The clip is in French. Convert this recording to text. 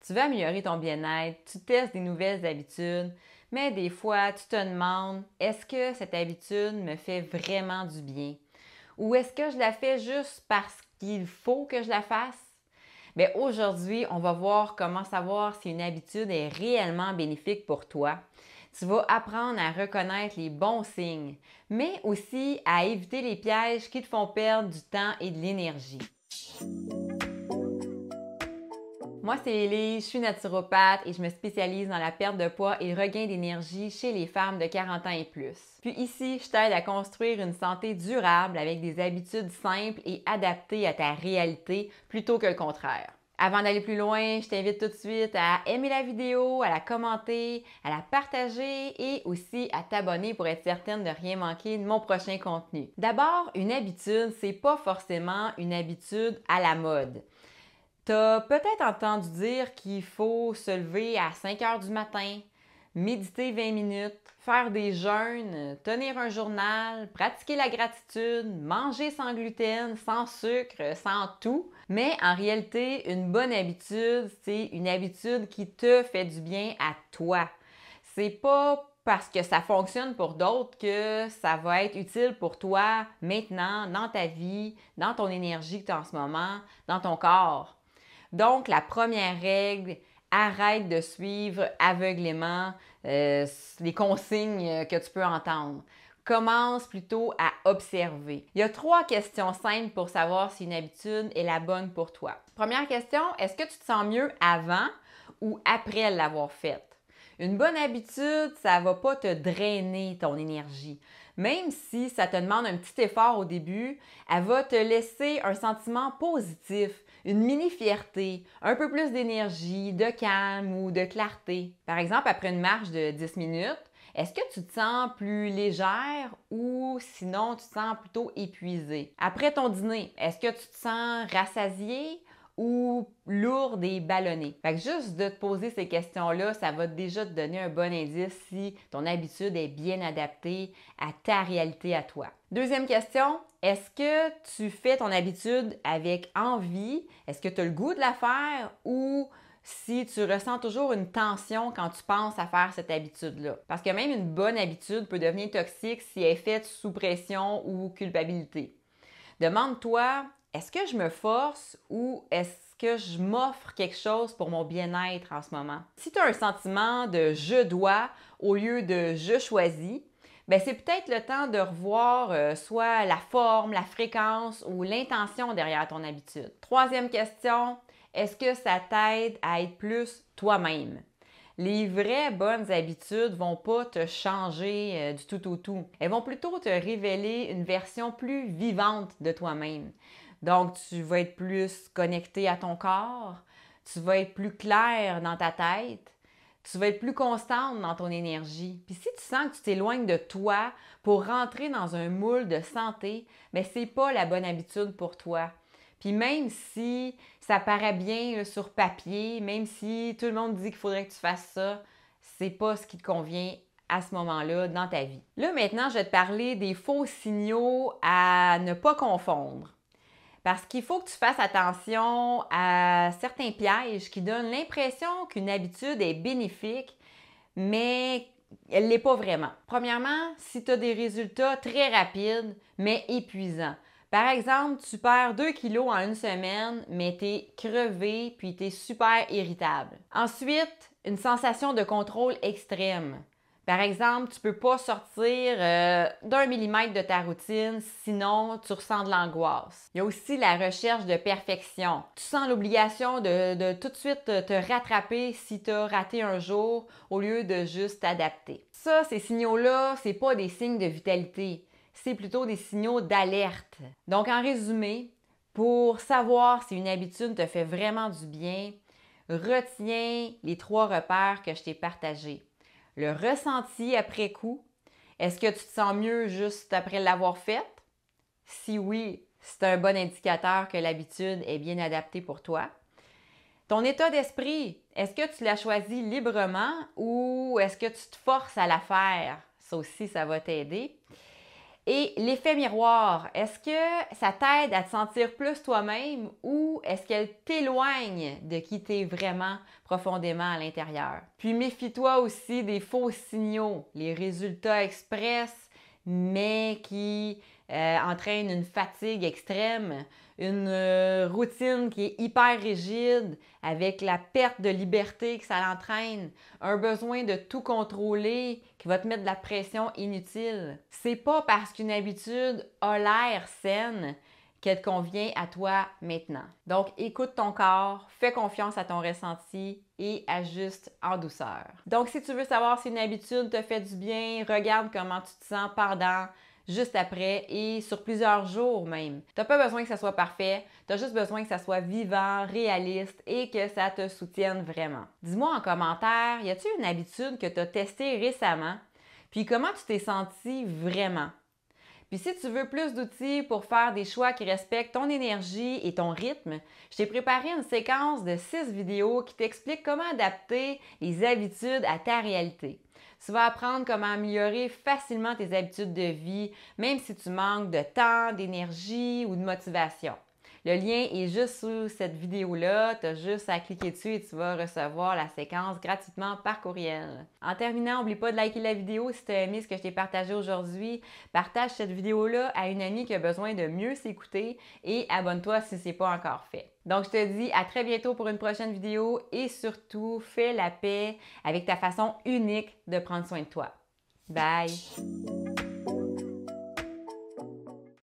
Tu veux améliorer ton bien-être, tu testes des nouvelles habitudes, mais des fois, tu te demandes, est-ce que cette habitude me fait vraiment du bien? Ou est-ce que je la fais juste parce qu'il faut que je la fasse? Bien, aujourd'hui, on va voir comment savoir si une habitude est réellement bénéfique pour toi. Tu vas apprendre à reconnaître les bons signes, mais aussi à éviter les pièges qui te font perdre du temps et de l'énergie. Moi, c'est Elise, je suis naturopathe et je me spécialise dans la perte de poids et le regain d'énergie chez les femmes de 40 ans et plus. Puis ici, je t'aide à construire une santé durable avec des habitudes simples et adaptées à ta réalité plutôt que le contraire. Avant d'aller plus loin, je t'invite tout de suite à aimer la vidéo, à la commenter, à la partager et aussi à t'abonner pour être certaine de rien manquer de mon prochain contenu. D'abord, une habitude, c'est pas forcément une habitude à la mode. Tu as peut-être entendu dire qu'il faut se lever à 5 heures du matin, méditer 20 minutes, faire des jeûnes, tenir un journal, pratiquer la gratitude, manger sans gluten, sans sucre, sans tout. Mais en réalité, une bonne habitude, c'est une habitude qui te fait du bien à toi. C'est pas parce que ça fonctionne pour d'autres que ça va être utile pour toi maintenant, dans ta vie, dans ton énergie que tu as en ce moment, dans ton corps. Donc, la première règle, arrête de suivre aveuglément les consignes que tu peux entendre. Commence plutôt à observer. Il y a 3 questions simples pour savoir si une habitude est la bonne pour toi. Première question, est-ce que tu te sens mieux avant ou après l'avoir faite? Une bonne habitude, ça ne va pas te drainer ton énergie. Même si ça te demande un petit effort au début, elle va te laisser un sentiment positif, une mini-fierté, un peu plus d'énergie, de calme ou de clarté. Par exemple, après une marche de 10 minutes, est-ce que tu te sens plus légère ou sinon tu te sens plutôt épuisée? Après ton dîner, est-ce que tu te sens rassasiée ou lourde et ballonnée? Fait que juste de te poser ces questions-là, ça va déjà te donner un bon indice si ton habitude est bien adaptée à ta réalité à toi. Deuxième question, est-ce que tu fais ton habitude avec envie? Est-ce que tu as le goût de la faire ou si tu ressens toujours une tension quand tu penses à faire cette habitude-là? Parce que même une bonne habitude peut devenir toxique si elle est faite sous pression ou culpabilité. Demande-toi, est-ce que je me force ou est-ce que je m'offre quelque chose pour mon bien-être en ce moment? Si tu as un sentiment de je dois au lieu de je choisis, ben c'est peut-être le temps de revoir soit la forme, la fréquence ou l'intention derrière ton habitude. Troisième question, est-ce que ça t'aide à être plus toi-même? Les vraies bonnes habitudes ne vont pas te changer du tout au tout. Elles vont plutôt te révéler une version plus vivante de toi-même. Donc, tu vas être plus connecté à ton corps, tu vas être plus clair dans ta tête, tu vas être plus constante dans ton énergie. Puis si tu sens que tu t'éloignes de toi pour rentrer dans un moule de santé, bien, ce n'est pas la bonne habitude pour toi. Puis même si ça paraît bien là, sur papier, même si tout le monde dit qu'il faudrait que tu fasses ça, c'est pas ce qui te convient à ce moment-là dans ta vie. Là, maintenant, je vais te parler des faux signaux à ne pas confondre. Parce qu'il faut que tu fasses attention à certains pièges qui donnent l'impression qu'une habitude est bénéfique, mais elle ne l'est pas vraiment. Premièrement, si tu as des résultats très rapides, mais épuisants. Par exemple, tu perds 2 kilos en une semaine, mais tu es crevé puis tu es super irritable. Ensuite, une sensation de contrôle extrême. Par exemple, tu ne peux pas sortir d'un millimètre de ta routine, sinon tu ressens de l'angoisse. Il y a aussi la recherche de perfection. Tu sens l'obligation de tout de suite te rattraper si tu as raté un jour au lieu de juste t'adapter. Ça, ces signaux-là, ce n'est pas des signes de vitalité, c'est plutôt des signaux d'alerte. Donc, en résumé, pour savoir si une habitude te fait vraiment du bien, retiens les 3 repères que je t'ai partagés. Le ressenti après coup, est-ce que tu te sens mieux juste après l'avoir faite? Si oui, c'est un bon indicateur que l'habitude est bien adaptée pour toi. Ton état d'esprit, est-ce que tu l'as choisi librement ou est-ce que tu te forces à la faire? Ça aussi, ça va t'aider. Et l'effet miroir, est-ce que ça t'aide à te sentir plus toi-même ou est-ce qu'elle t'éloigne de qui t'es vraiment profondément à l'intérieur? Puis méfie-toi aussi des faux signaux, les résultats express, mais qui entraînent une fatigue extrême, une routine qui est hyper rigide avec la perte de liberté que ça entraîne, un besoin de tout contrôler qui va te mettre de la pression inutile. C'est pas parce qu'une habitude a l'air saine qu'elle te convient à toi maintenant. Donc, écoute ton corps, fais confiance à ton ressenti et ajuste en douceur. Donc, si tu veux savoir si une habitude te fait du bien, regarde comment tu te sens pendant, juste après et sur plusieurs jours même. Tu n'as pas besoin que ça soit parfait, tu as juste besoin que ça soit vivant, réaliste et que ça te soutienne vraiment. Dis-moi en commentaire, y a-t-il une habitude que tu as testée récemment? Puis comment tu t'es senti vraiment? Puis si tu veux plus d'outils pour faire des choix qui respectent ton énergie et ton rythme, je t'ai préparé une séquence de 6 vidéos qui t'expliquent comment adapter les habitudes à ta réalité. Tu vas apprendre comment améliorer facilement tes habitudes de vie, même si tu manques de temps, d'énergie ou de motivation. Le lien est juste sous cette vidéo-là. Tu as juste à cliquer dessus et tu vas recevoir la séquence gratuitement par courriel. En terminant, n'oublie pas de liker la vidéo si tu as aimé ce que je t'ai partagé aujourd'hui. Partage cette vidéo-là à une amie qui a besoin de mieux s'écouter et abonne-toi si ce n'est pas encore fait. Donc, je te dis à très bientôt pour une prochaine vidéo et surtout, fais la paix avec ta façon unique de prendre soin de toi. Bye!